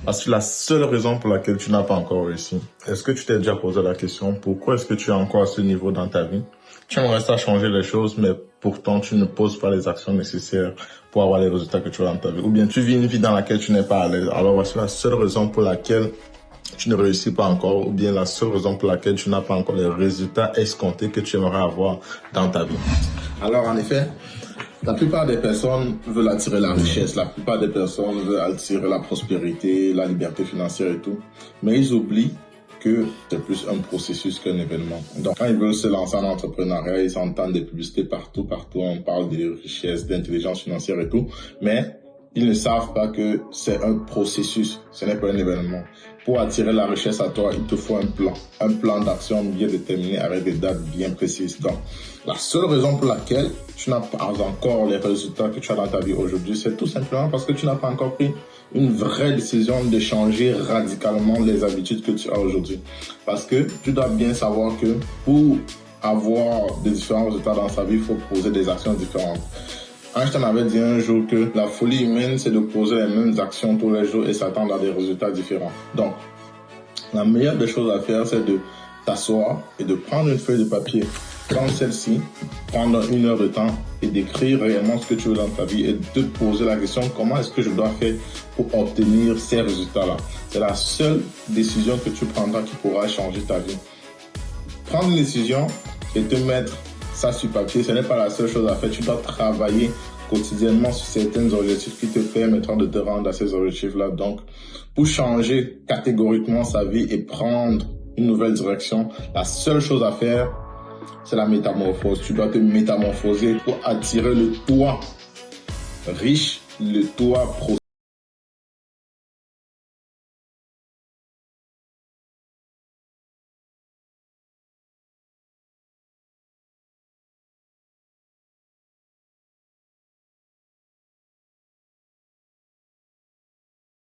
Parce que la seule raison pour laquelle tu n'as pas encore réussi, est-ce que tu t'es déjà posé la question, pourquoi est-ce que tu es encore à ce niveau dans ta vie? Tu aimerais ça changer les choses, mais pourtant tu ne poses pas les actions nécessaires pour avoir les résultats que tu veux dans ta vie. Ou bien tu vis une vie dans laquelle tu n'es pas à l'aise. Alors voici la seule raison pour laquelle tu ne réussis pas encore, ou bien la seule raison pour laquelle tu n'as pas encore les résultats escomptés que tu aimerais avoir dans ta vie. Alors en effet, la plupart des personnes veulent attirer la richesse, la plupart des personnes veulent attirer la prospérité, la liberté financière et tout, mais ils oublient que c'est plus un processus qu'un événement. Donc quand ils veulent se lancer en entrepreneuriat, ils entendent des publicités partout, on parle de richesse, d'intelligence financière et tout, mais ils ne savent pas que c'est un processus, ce n'est pas un événement. Pour attirer la richesse à toi, il te faut un plan d'action bien déterminé avec des dates bien précises. Donc, la seule raison pour laquelle tu n'as pas encore les résultats que tu as dans ta vie aujourd'hui, c'est tout simplement parce que tu n'as pas encore pris une vraie décision de changer radicalement les habitudes que tu as aujourd'hui. Parce que tu dois bien savoir que pour avoir des différents résultats dans sa vie, il faut poser des actions différentes. Einstein avait dit un jour que la folie humaine, c'est de poser les mêmes actions tous les jours et s'attendre à des résultats différents. Donc, la meilleure des choses à faire, c'est de t'asseoir et de prendre une feuille de papier, prendre celle-ci, prendre 1 heure de temps et d'écrire réellement ce que tu veux dans ta vie et de te poser la question, comment est-ce que je dois faire pour obtenir ces résultats-là? C'est la seule décision que tu prendras qui pourra changer ta vie. Prendre une décision et te mettre ça sur papier, ce n'est pas la seule chose à faire. Tu dois travailler quotidiennement sur certains objectifs qui te permettront de te rendre à ces objectifs-là. Donc, pour changer catégoriquement sa vie et prendre une nouvelle direction, la seule chose à faire, c'est la métamorphose. Tu dois te métamorphoser pour attirer le toi riche, le toi prospère.